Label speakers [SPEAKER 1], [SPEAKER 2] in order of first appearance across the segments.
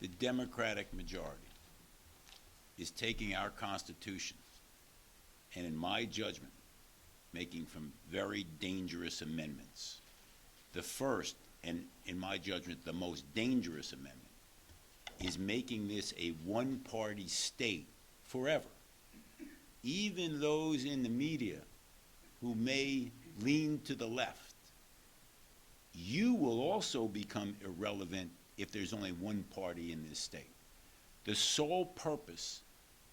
[SPEAKER 1] The Democratic majority is taking our Constitution and, in my judgment, making some very dangerous amendments. The first, and in my judgment, the most dangerous amendment, is making this a one-party state forever. Even those in the media who may lean to the left, you will also become irrelevant if there's only one party in this state. The sole purpose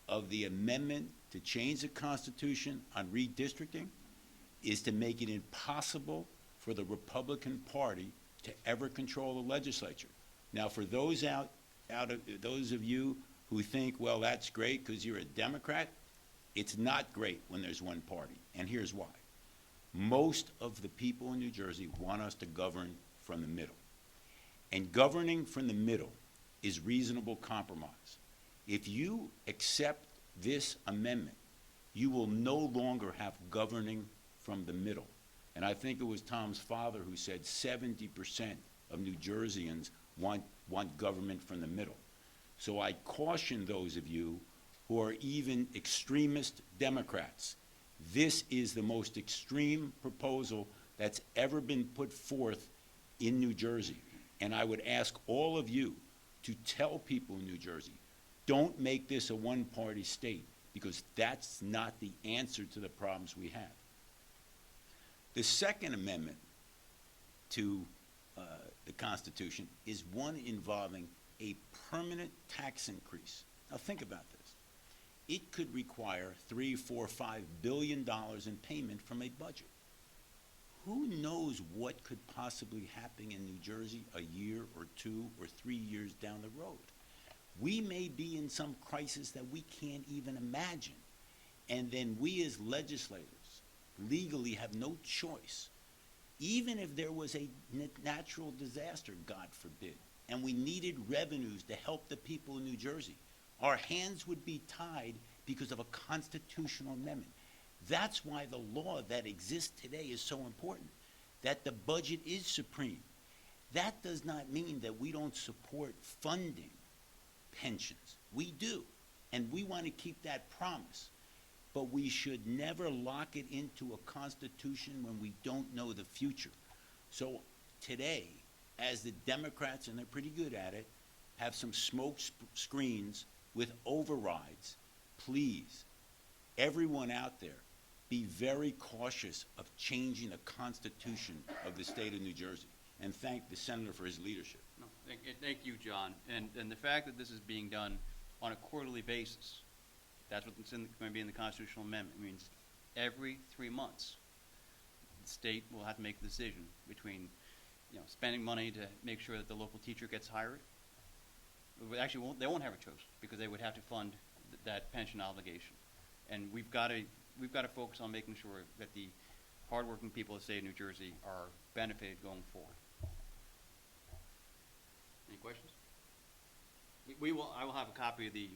[SPEAKER 1] of the amendment to change the Constitution on redistricting is to make it impossible for the Republican Party to ever control the legislature. Now, for those those of you who think, well, that's great because you're a Democrat, it's not great when there's one party, and here's why. Most of the people in New Jersey want us to govern from the middle. And governing from the middle is reasonable compromise. If you accept this amendment, you will no longer have governing from the middle. And I think it was Tom's father who said 70% of New Jerseyans want government from the middle. So I caution those of you who are even extremist Democrats. This is the most extreme proposal that's ever been put forth in New Jersey. And I would ask all of you to tell people in New Jersey, don't make this a one-party state, because that's not the answer to the problems we have. The Second Amendment to the Constitution is one involving a permanent tax increase. Now think about this. It could require $3, $4, $5 billion in payment from a budget. Who knows what could possibly happen in New Jersey a year or 2 or 3 years down the road? We may be in some crisis that we can't even imagine. And then we as legislators legally have no choice. Even if there was a natural disaster, God forbid, and we needed revenues to help the people in New Jersey, our hands would be tied because of a constitutional amendment. That's why the law that exists today is so important, that the budget is supreme. That does not mean that we don't support funding pensions. We do, and we want to keep that promise. But we should never lock it into a constitution when we don't know the future. So today, as the Democrats, and they're pretty good at it, have some smoke screens with overrides, please, everyone out there, be very cautious of changing the Constitution of the state of New Jersey. And thank the senator for his leadership.
[SPEAKER 2] No, thank you, John. And the fact that this is being done on a quarterly basis, that's what's going to be in the constitutional amendment. It means every 3 months, the state will have to make a decision between, spending money to make sure that the local teacher gets hired. Actually, they won't have a choice because they would have to fund that pension obligation. And we've got to focus on making sure that the hardworking people of the state of New Jersey are benefited going forward. Any questions? I will have a copy of the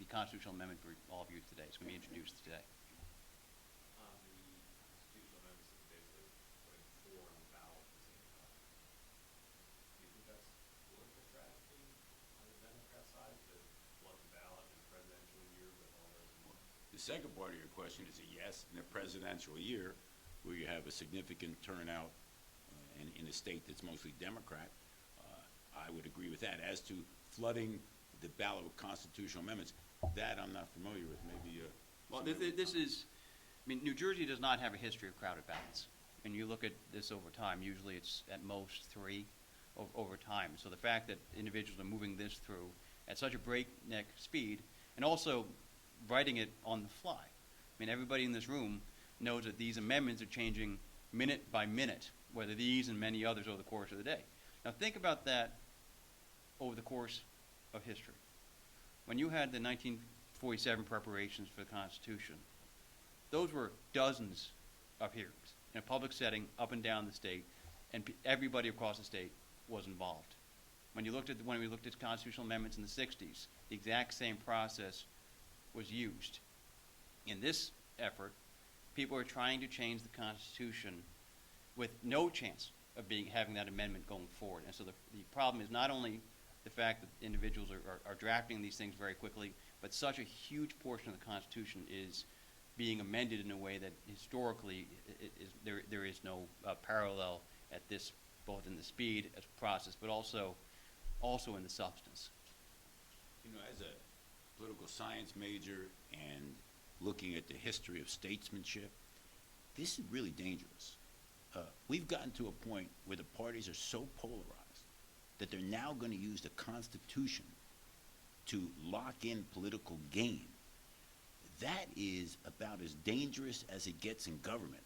[SPEAKER 2] constitutional amendment for all of you today. It's going to be introduced today.
[SPEAKER 3] The constitutional amendments is basically putting 4 on the ballot at the same time. Do you think that's political strategy on the Democrat side to flood the ballot in a presidential year with all those?
[SPEAKER 1] The second part of your question is a yes. In a presidential year, where you have a significant turnout in a state that's mostly Democrat, I would agree with that. As to flooding the ballot with constitutional amendments, that I'm not familiar with. Maybe.
[SPEAKER 2] Well, this is, New Jersey does not have a history of crowded ballots. And you look at this over time, usually it's at most 3 over time. So the fact that individuals are moving this through at such a breakneck speed, and also writing it on the fly. Everybody in this room knows that these amendments are changing minute by minute, whether these and many others over the course of the day. Now think about that over the course of history. When you had the 1947 preparations for the Constitution, those were dozens of hearings in a public setting up and down the state, and everybody across the state was involved. When we looked at constitutional amendments in the 60s, the exact same process was used. In this effort, people are trying to change the Constitution with no chance of having that amendment going forward. And so the problem is not only the fact that individuals are drafting these things very quickly, but such a huge portion of the Constitution is being amended in a way that historically there is no parallel at this, both in the speed as process, but also in the substance.
[SPEAKER 1] You know, as a political science major and looking at the history of statesmanship, this is really dangerous. We've gotten to a point where the parties are so polarized that they're now going to use the Constitution to lock in political gain. That is about as dangerous as it gets in government.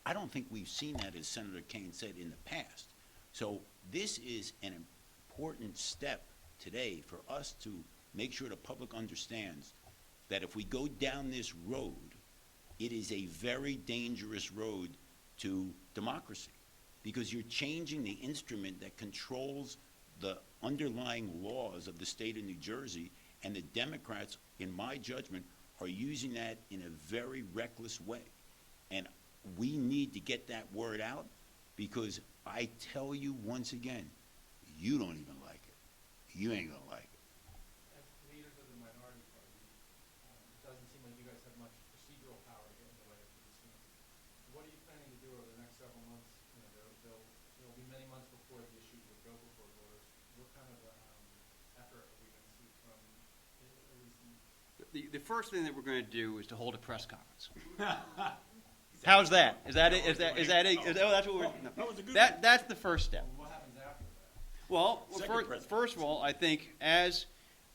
[SPEAKER 1] I don't think we've seen that, as Senator Kean said, in the past. So this is an important step today for us to make sure the public understands that if we go down this road, it is a very dangerous road to democracy, because you're changing the instrument that controls the underlying laws of the state of New Jersey, and the Democrats, in my judgment, are using that in a very reckless way. And we need to get that word out, because I tell you once again, you don't even like it. You ain't gonna like it.
[SPEAKER 4] As leaders of the minority party, it doesn't seem like you guys have much procedural power to get in the way of these things. What are you planning to do over the next several months? You know, there'll be many months before the issues would go before voters. What kind of effort are we going to see from at least
[SPEAKER 2] The first thing that we're going to do is to hold a press conference. How's that? Is that it? Is that it? Oh, that's what we're. No.
[SPEAKER 1] That was a good
[SPEAKER 2] That's the first step.
[SPEAKER 4] what happens after that?
[SPEAKER 2] Well,
[SPEAKER 1] Second president.
[SPEAKER 2] first of all, I think as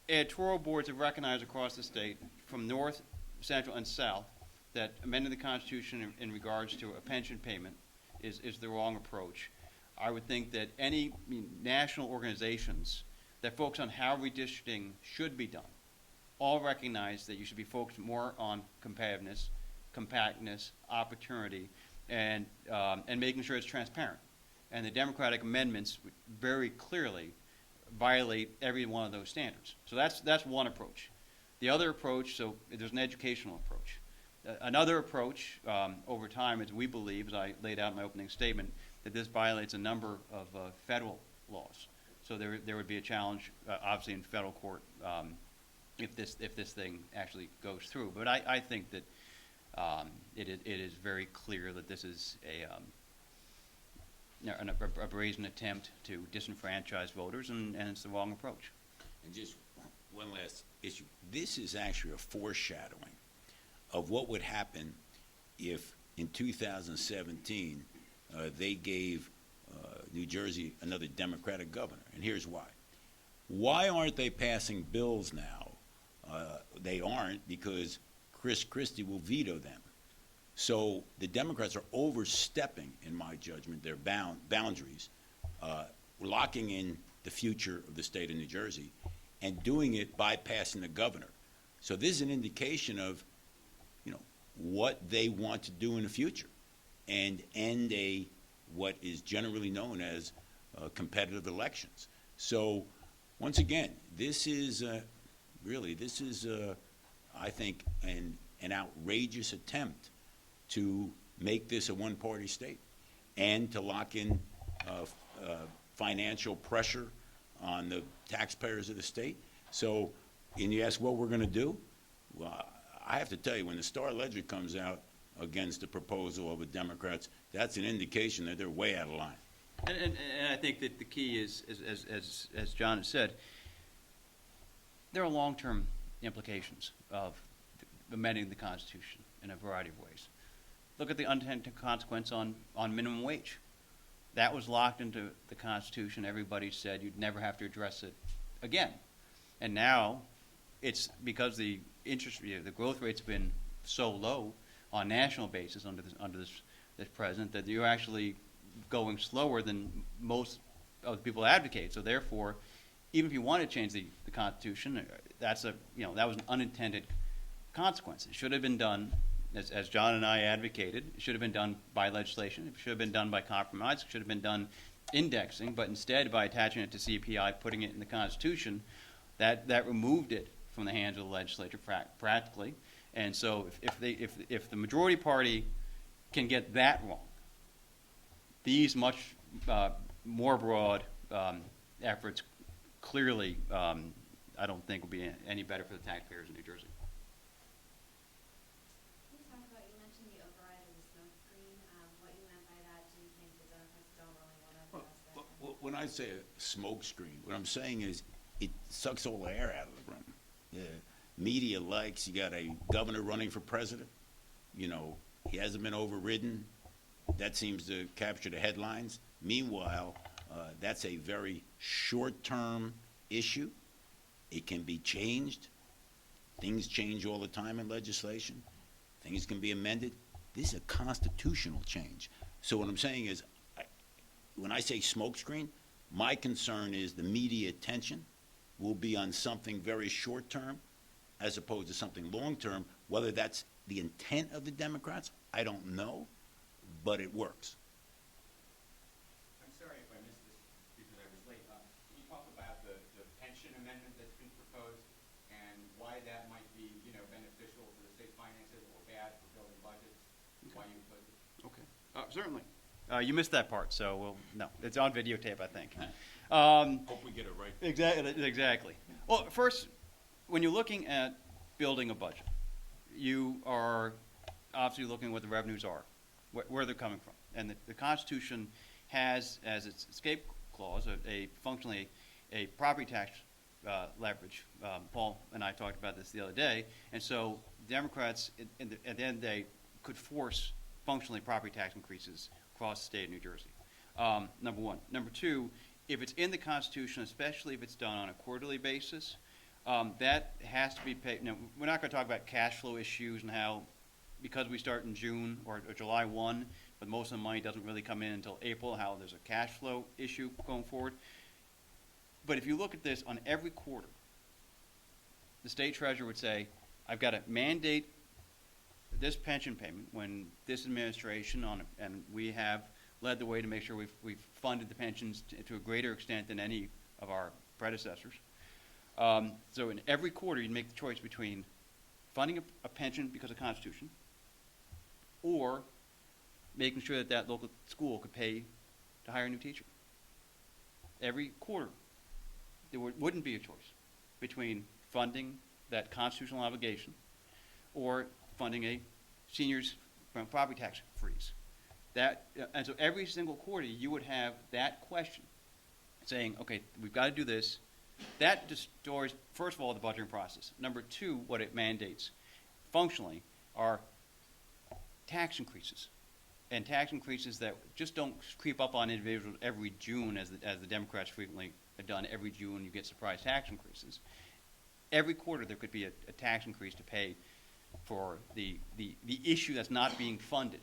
[SPEAKER 2] editorial boards have recognized across the state, from north, central, and south, that amending the Constitution in regards to a pension payment is the wrong approach. I would think that any national organizations that focus on how redistricting should be done all recognize that you should be focused more on competitiveness, compactness, opportunity, and making sure it's transparent. And the Democratic amendments very clearly violate every one of those standards. So that's one approach. The other approach, so there's an educational approach. Another approach over time is, we believe, as I laid out in my opening statement, that this violates a number of federal laws. So there would be a challenge, obviously, in federal court if this thing actually goes through. But I think that it is very clear that this is a brazen attempt to disenfranchise voters, and it's the wrong approach.
[SPEAKER 1] And just one last issue. This is actually a foreshadowing of what would happen if in 2017 they gave New Jersey another Democratic governor. And here's why. Why aren't they passing bills now? They aren't, because Chris Christie will veto them. So the Democrats are overstepping, in my judgment, their boundaries, locking in the future of the state of New Jersey, and doing it bypassing the governor. So this is an indication of, what they want to do in the future, and end what is generally known as competitive elections. So once again, this is I think an outrageous attempt to make this a one-party state, and to lock in financial pressure on the taxpayers of the state. So, and you ask what we're going to do? Well, I have to tell you, when the Star Ledger comes out against the proposal of the Democrats, that's an indication that they're way out of line.
[SPEAKER 2] And I think that the key is, as John has said, there are long-term implications of amending the Constitution in a variety of ways. Look at the unintended consequence on minimum wage. That was locked into the Constitution. Everybody said you'd never have to address it again. And now, it's because the growth rate's been so low on a national basis under this president, that you're actually going slower than most of the people advocate. So therefore, even if you want to change the Constitution, that was an unintended consequence. It should have been done, as John and I advocated, it should have been done by legislation. It should have been done by compromise. It should have been done indexing, but instead, by attaching it to CPI, putting it in the Constitution, that removed it from the hands of the legislature practically. And so if the majority party can get that wrong, these much more broad efforts clearly, I don't think will be any better for the taxpayers in New Jersey.
[SPEAKER 5] Can you talk about, you mentioned the override of the smoke screen, what you meant by that? Do you think the Democrats don't really want to address that?
[SPEAKER 1] When I say a smoke screen, what I'm saying is it sucks all the air out of the room. The media likes, you got a governor running for president, you know, he hasn't been overridden. That seems to capture the headlines. Meanwhile, that's a very short-term issue. It can be changed. Things change all the time in legislation. Things can be amended. This is a constitutional change. So what I'm saying is, when I say smokescreen, my concern is the media attention will be on something very short-term as opposed to something long-term. Whether that's the intent of the Democrats, I don't know, but it works.
[SPEAKER 6] I'm sorry if I missed this because I was late. Can you talk about the pension amendment that's been proposed and why that might be, beneficial to the state finances or bad for building budgets? Why you opposed it?
[SPEAKER 2] Okay. Certainly. You missed that part, so no, it's on videotape, I think.
[SPEAKER 1] Hope we get it right.
[SPEAKER 2] Exactly. Well, first, when you're looking at building a budget, you are obviously looking at what the revenues are, where they're coming from. And the Constitution has, as its escape clause, functionally a property tax leverage. Paul and I talked about this the other day. And so Democrats, at the end of the day, could force functionally property tax increases across the state of New Jersey. Number one. Number two, if it's in the Constitution, especially if it's done on a quarterly basis, that has to be paid. Now, we're not going to talk about cash flow issues and how, because we start in June or July 1, but most of the money doesn't really come in until April, how there's a cash flow issue going forward. But if you look at this on every quarter, the state treasurer would say, I've got to mandate this pension payment when this administration and we have led the way to make sure we've funded the pensions to a greater extent than any of our predecessors. So in every quarter, you'd make the choice between funding a pension because of Constitution or making sure that that local school could pay to hire a new teacher. Every quarter, there wouldn't be a choice between funding that constitutional obligation or funding a seniors property tax freeze. And so every single quarter, you would have that question saying, okay, we've got to do this. That destroys, first of all, the budgeting process. Number two, what it mandates functionally are tax increases. And tax increases that just don't creep up on individuals every June, as the Democrats frequently have done. Every June, you get surprise tax increases. Every quarter, there could be a tax increase to pay for the issue that's not being funded,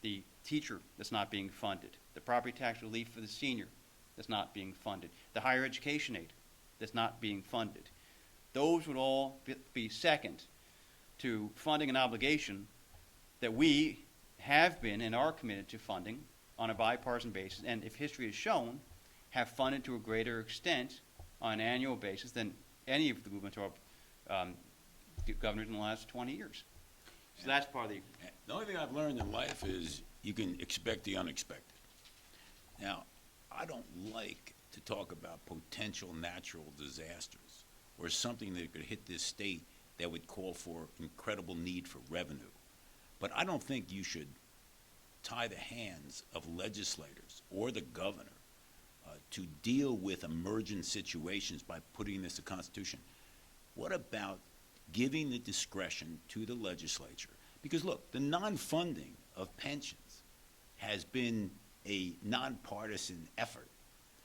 [SPEAKER 2] the teacher that's not being funded, the property tax relief for the senior that's not being funded, the higher education aid that's not being funded. Those would all be second to funding an obligation that we have been and are committed to funding on a bipartisan basis, and if history has shown, have funded to a greater extent on an annual basis than any of the gubernatorial governors in the last 20 years. So that's part of
[SPEAKER 1] The only thing I've learned in life is you can expect the unexpected. Now, I don't like to talk about potential natural disasters or something that could hit this state that would call for incredible need for revenue. But I don't think you should tie the hands of legislators or the governor to deal with emergent situations by putting this in the Constitution. What about giving the discretion to the legislature? Because look, the non-funding of pensions has been a nonpartisan effort.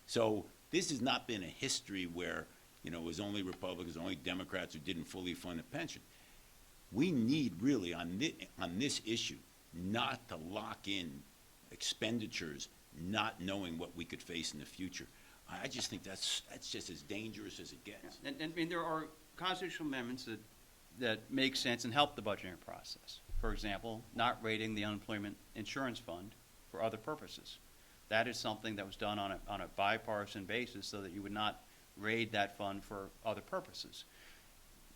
[SPEAKER 1] So this has not been a history where, it was only Republicans, only Democrats who didn't fully fund a pension. We need really on this issue not to lock in expenditures not knowing what we could face in the future. I just think that's just as dangerous as it gets.
[SPEAKER 2] And I mean, there are constitutional amendments that make sense and help the budgeting process. For example, not rating the unemployment insurance fund for other purposes. That is something that was done on a bipartisan basis so that you would not raid that fund for other purposes.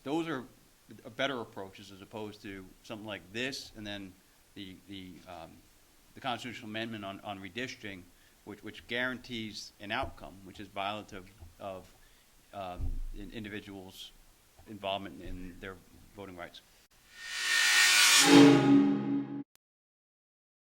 [SPEAKER 2] Those are better approaches as opposed to something like this, and then the constitutional amendment on redistricting, which guarantees an outcome, which is violative of individuals' involvement in their voting rights.